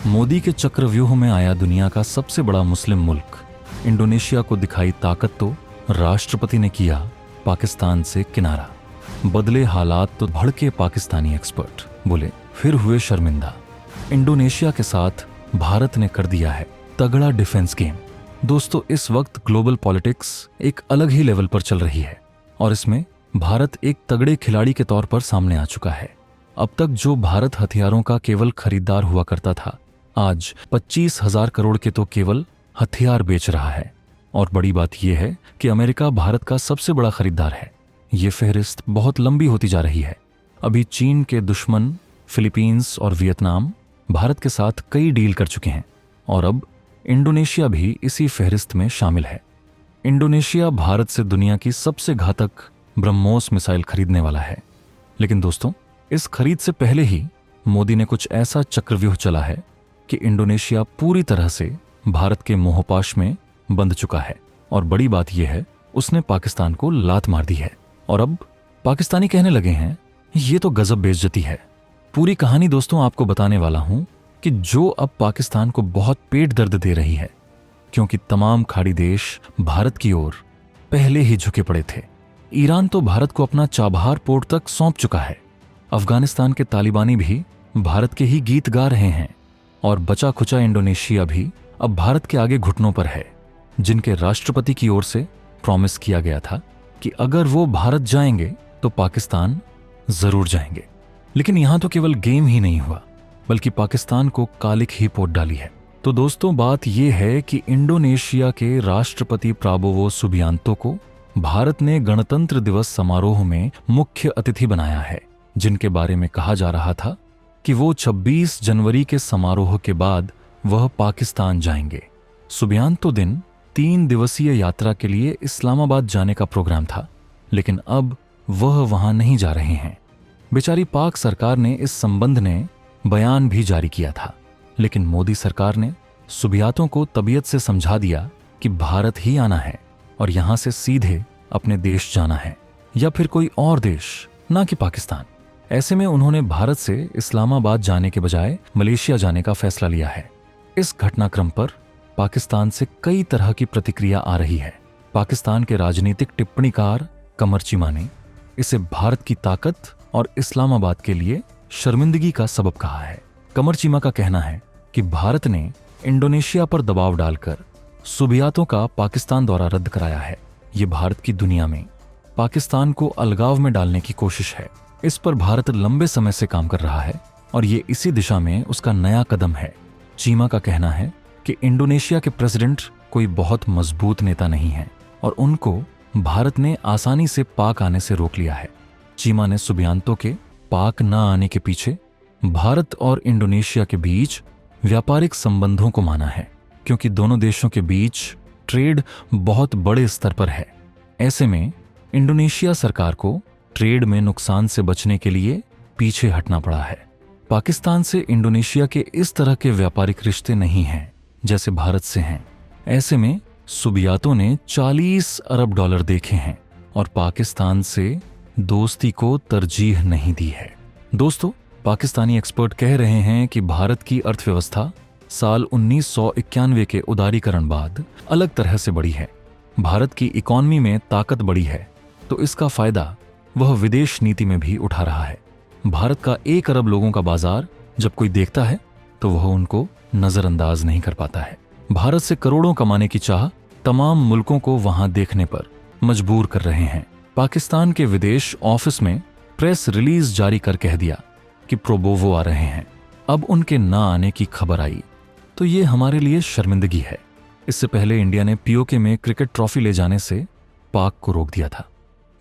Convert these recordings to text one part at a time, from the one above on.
मोदी के चक्रव्यूह में आया दुनिया का सबसे बड़ा मुस्लिम मुल्क। इंडोनेशिया को दिखाई ताकत तो राष्ट्रपति ने किया पाकिस्तान से किनारा। बदले हालात तो भड़के पाकिस्तानी एक्सपर्ट बोले फिर हुए शर्मिंदा। इंडोनेशिया के साथ भारत ने कर दिया है तगड़ा डिफेंस गेम। दोस्तों, इस वक्त ग्लोबल पॉलिटिक्स एक अलग ही लेवल पर चल रही है और इसमें भारत एक तगड़े खिलाड़ी के तौर पर सामने आ चुका है। अब तक जो भारत हथियारों का केवल खरीदार हुआ करता था, आज 25,000 करोड़ के तो केवल हथियार बेच रहा है। और बड़ी बात यह है कि अमेरिका भारत का सबसे बड़ा खरीदार है। ये फहरिस्त बहुत लंबी होती जा रही है। अभी चीन के दुश्मन फिलीपींस और वियतनाम भारत के साथ कई डील कर चुके हैं और अब इंडोनेशिया भी इसी फहरिस्त में शामिल है। इंडोनेशिया भारत से दुनिया की सबसे घातक ब्रह्मोस मिसाइल खरीदने वाला है। लेकिन दोस्तों, इस खरीद से पहले ही मोदी ने कुछ ऐसा चक्रव्यूह चला है कि इंडोनेशिया पूरी तरह से भारत के मोहपाश में बंध चुका है। और बड़ी बात यह है, उसने पाकिस्तान को लात मार दी है और अब पाकिस्तानी कहने लगे हैं ये तो गजब बेइज्जती है। पूरी कहानी दोस्तों आपको बताने वाला हूं कि जो अब पाकिस्तान को बहुत पेट दर्द दे रही है, क्योंकि तमाम खाड़ी देश भारत की ओर पहले ही झुके पड़े थे। ईरान तो भारत को अपना चाबहार पोर्ट तक सौंप चुका है। अफगानिस्तान के तालिबानी भी भारत के ही गीत गा रहे हैं और बचा खुचा इंडोनेशिया भी अब भारत के आगे घुटनों पर है, जिनके राष्ट्रपति की ओर से प्रॉमिस किया गया था कि अगर वो भारत जाएंगे तो पाकिस्तान जरूर जाएंगे। लेकिन यहां तो केवल गेम ही नहीं हुआ, बल्कि पाकिस्तान को कालिक ही पोत डाली है। तो दोस्तों, बात यह है कि इंडोनेशिया के राष्ट्रपति प्राबोवो सुबियांतो को भारत ने गणतंत्र दिवस समारोह में मुख्य अतिथि बनाया है, जिनके बारे में कहा जा रहा था कि वो 26 जनवरी के समारोह के बाद वह पाकिस्तान जाएंगे। सुबियांतो दिन 3 दिवसीय यात्रा के लिए इस्लामाबाद जाने का प्रोग्राम था, लेकिन अब वह वहां नहीं जा रहे हैं। बेचारी पाक सरकार ने इस संबंध में बयान भी जारी किया था, लेकिन मोदी सरकार ने सुबियांतो को तबीयत से समझा दिया कि भारत ही आना है और यहां से सीधे अपने देश जाना है या फिर कोई और देश, ना कि पाकिस्तान। ऐसे में उन्होंने भारत से इस्लामाबाद जाने के बजाय मलेशिया जाने का फैसला लिया है। इस घटनाक्रम पर पाकिस्तान से कई तरह की प्रतिक्रिया आ रही है। पाकिस्तान के राजनीतिक टिप्पणीकार कमर चीमा ने इसे भारत की ताकत और इस्लामाबाद के लिए शर्मिंदगी का सबब कहा है। कमर चीमा का कहना है कि भारत ने इंडोनेशिया पर दबाव डालकर सुबियांतो का पाकिस्तान दौरा रद्द कराया है। ये भारत की दुनिया में पाकिस्तान को अलगाव में डालने की कोशिश है। इस पर भारत लंबे समय से काम कर रहा है और ये इसी दिशा में उसका नया कदम है। चीमा का कहना है कि इंडोनेशिया के प्रेसिडेंट कोई बहुत मजबूत नेता नहीं है और उनको भारत ने आसानी से पाक आने से रोक लिया है। चीमा ने सुबियांतो के पाक न आने के पीछे भारत और इंडोनेशिया के बीच व्यापारिक संबंधों को माना है, क्योंकि दोनों देशों के बीच ट्रेड बहुत बड़े स्तर पर है। ऐसे में इंडोनेशिया सरकार को ट्रेड में नुकसान से बचने के लिए पीछे हटना पड़ा है। पाकिस्तान से इंडोनेशिया के इस तरह के व्यापारिक रिश्ते नहीं हैं जैसे भारत से हैं। ऐसे में सुबियांतो ने 40 अरब डॉलर देखे हैं और पाकिस्तान से दोस्ती को तरजीह नहीं दी है। दोस्तों, पाकिस्तानी एक्सपर्ट कह रहे हैं कि भारत की अर्थव्यवस्था साल 1991 के उदारीकरण बाद अलग तरह से बढ़ी है। भारत की इकॉनमी में ताकत बढ़ी है, तो इसका फायदा वह विदेश नीति में भी उठा रहा है। भारत का 1 अरब लोगों का बाजार जब कोई देखता है तो वह उनको नजरअंदाज नहीं कर पाता है। भारत से करोड़ों कमाने की चाह तमाम मुल्कों को वहां देखने पर मजबूर कर रहे हैं। पाकिस्तान के विदेश ऑफिस में प्रेस रिलीज जारी कर कह दिया कि प्रोबोवो आ रहे हैं। अब उनके ना आने की खबर आई तो ये हमारे लिए शर्मिंदगी है। इससे पहले इंडिया ने पीओके में क्रिकेट ट्रॉफी ले जाने से पाक को रोक दिया था।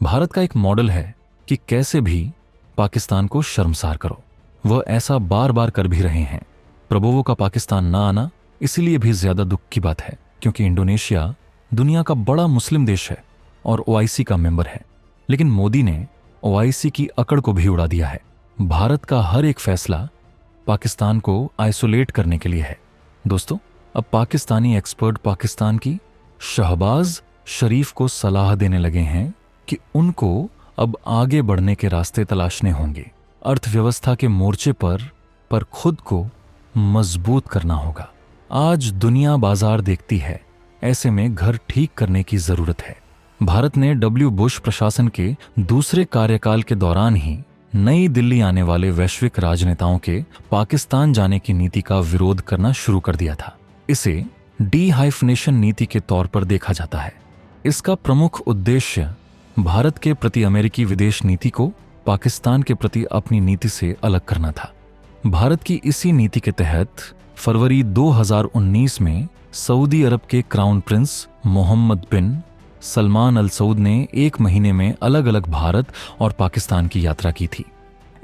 भारत का एक मॉडल है कि कैसे भी पाकिस्तान को शर्मसार करो। वह ऐसा बार बार कर भी रहे हैं। प्रोबोवो का पाकिस्तान ना आना इसीलिए भी ज्यादा दुख की बात है क्योंकि इंडोनेशिया दुनिया का बड़ा मुस्लिम देश है और ओआईसी का मेंबर है। लेकिन मोदी ने ओआईसी की अकड़ को भी उड़ा दिया है। भारत का हर एक फैसला पाकिस्तान को आइसोलेट करने के लिए है। दोस्तों, अब पाकिस्तानी एक्सपर्ट पाकिस्तान की शहबाज शरीफ को सलाह देने लगे हैं कि उनको अब आगे बढ़ने के रास्ते तलाशने होंगे। अर्थव्यवस्था के मोर्चे पर खुद को मजबूत करना होगा। आज दुनिया बाजार देखती है, ऐसे में घर ठीक करने की जरूरत है। भारत ने बुश प्रशासन के दूसरे कार्यकाल के दौरान ही नई दिल्ली आने वाले वैश्विक राजनेताओं के पाकिस्तान जाने की नीति का विरोध करना शुरू कर दिया था। इसे डी-हाइफनेशन नीति के तौर पर देखा जाता है। इसका प्रमुख उद्देश्य भारत के प्रति अमेरिकी विदेश नीति को पाकिस्तान के प्रति अपनी नीति से अलग करना था। भारत की इसी नीति के तहत फरवरी 2019 में सऊदी अरब के क्राउन प्रिंस मोहम्मद बिन सलमान अल सऊद ने 1 महीने में अलग अलग भारत और पाकिस्तान की यात्रा की थी।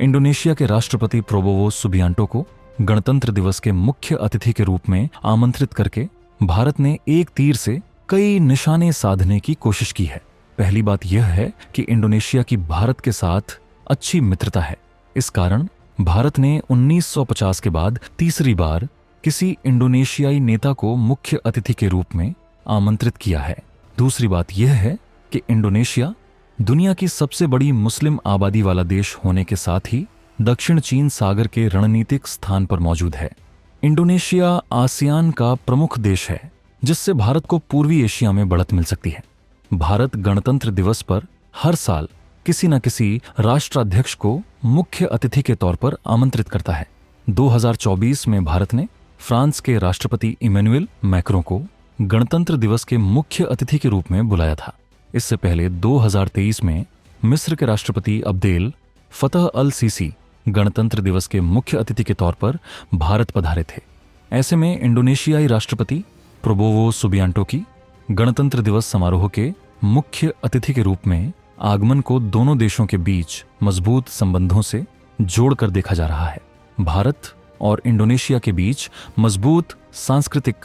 इंडोनेशिया के राष्ट्रपति प्रोबोवो सुबियांटो को गणतंत्र दिवस के मुख्य अतिथि के रूप में आमंत्रित करके भारत ने एक तीर से कई निशाने साधने की कोशिश की है। पहली बात यह है कि इंडोनेशिया की भारत के साथ अच्छी मित्रता है। इस कारण भारत ने 1950 के बाद तीसरी बार किसी इंडोनेशियाई नेता को मुख्य अतिथि के रूप में आमंत्रित किया है। दूसरी बात यह है कि इंडोनेशिया दुनिया की सबसे बड़ी मुस्लिम आबादी वाला देश होने के साथ ही दक्षिण चीन सागर के रणनीतिक स्थान पर मौजूद है। इंडोनेशिया आसियान का प्रमुख देश है, जिससे भारत को पूर्वी एशिया में बढ़त मिल सकती है। भारत गणतंत्र दिवस पर हर साल किसी न किसी राष्ट्राध्यक्ष को मुख्य अतिथि के तौर पर आमंत्रित करता है। 2024 में भारत ने फ्रांस के राष्ट्रपति इमैनुएल मैक्रों को गणतंत्र दिवस के मुख्य अतिथि के रूप में बुलाया था। इससे पहले 2023 में मिस्र के राष्ट्रपति अब्देल फतह अल सीसी गणतंत्र दिवस के मुख्य अतिथि के तौर पर भारत पधारे थे। ऐसे में इंडोनेशियाई राष्ट्रपति प्रोबोवो सुबियांटो की गणतंत्र दिवस समारोह के मुख्य अतिथि के रूप में आगमन को दोनों देशों के बीच मजबूत संबंधों से जोड़कर देखा जा रहा है। भारत और इंडोनेशिया के बीच मजबूत सांस्कृतिक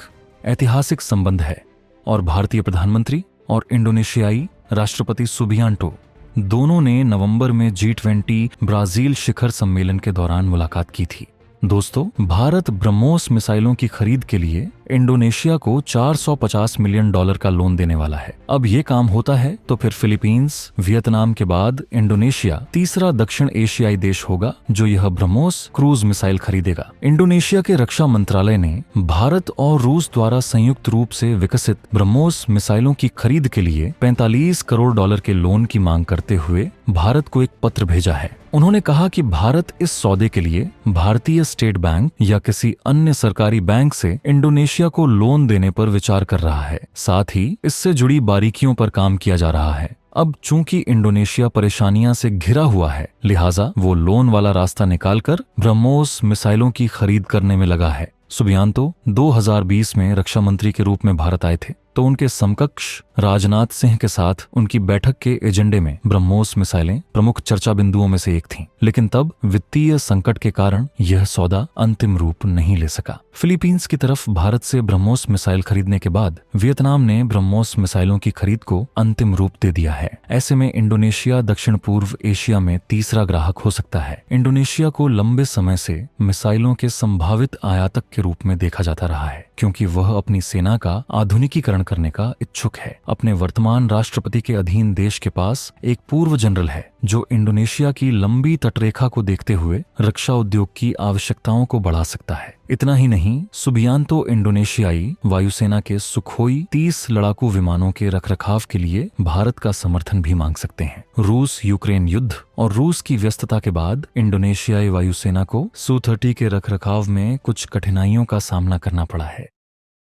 ऐतिहासिक संबंध है और भारतीय प्रधानमंत्री और इंडोनेशियाई राष्ट्रपति सुबियांटो दोनों ने नवंबर में G20 ब्राजील शिखर सम्मेलन के दौरान मुलाकात की थी। दोस्तों, भारत ब्रह्मोस मिसाइलों की खरीद के लिए इंडोनेशिया को $450 मिलियन का लोन देने वाला है। अब ये काम होता है तो फिर फिलीपींस, वियतनाम के बाद इंडोनेशिया तीसरा दक्षिण एशियाई देश होगा जो यह ब्रह्मोस क्रूज मिसाइल खरीदेगा। इंडोनेशिया के रक्षा मंत्रालय ने भारत और रूस द्वारा संयुक्त रूप से विकसित ब्रह्मोस मिसाइलों की खरीद के लिए $45 करोड़ के लोन की मांग करते हुए भारत को एक पत्र भेजा है। उन्होंने कहा कि भारत इस सौदे के लिए भारतीय स्टेट बैंक या किसी अन्य सरकारी बैंक से इंडोनेशिया को लोन देने पर विचार कर रहा है। साथ ही इससे जुड़ी बारीकियों पर काम किया जा रहा है। अब चूंकि इंडोनेशिया परेशानियां से घिरा हुआ है, लिहाजा वो लोन वाला रास्ता निकालकर ब्रह्मोस मिसाइलों की खरीद करने में लगा है। सुबियांतो 2020 में रक्षा मंत्री के रूप में भारत आए थे, तो उनके समकक्ष राजनाथ सिंह के साथ उनकी बैठक के एजेंडे में ब्रह्मोस मिसाइलें प्रमुख चर्चा बिंदुओं में से एक थीं। लेकिन तब वित्तीय संकट के कारण यह सौदा अंतिम रूप नहीं ले सका। फिलीपींस की तरफ भारत से ब्रह्मोस मिसाइल खरीदने के बाद वियतनाम ने ब्रह्मोस मिसाइलों की खरीद को अंतिम रूप दे दिया है। ऐसे में इंडोनेशिया दक्षिण पूर्व एशिया में तीसरा ग्राहक हो सकता है। इंडोनेशिया को लंबे समय से मिसाइलों के संभावित आयातक के रूप में देखा जाता रहा है, क्योंकि वह अपनी सेना का आधुनिकीकरण करने का इच्छुक है। अपने वर्तमान राष्ट्रपति के अधीन देश के पास एक पूर्व जनरल है जो इंडोनेशिया की लंबी तटरेखा को देखते हुए रक्षा उद्योग की आवश्यकताओं को बढ़ा सकता है। इतना ही नहीं, सुबियांतो इंडोनेशियाई वायुसेना के सुखोई 30 लड़ाकू विमानों के रखरखाव के लिए भारत का समर्थन भी मांग सकते हैं। रूस यूक्रेन युद्ध और रूस की व्यस्तता के बाद इंडोनेशियाई वायुसेना को Su-30 के रखरखाव में कुछ कठिनाइयों का सामना करना पड़ा है।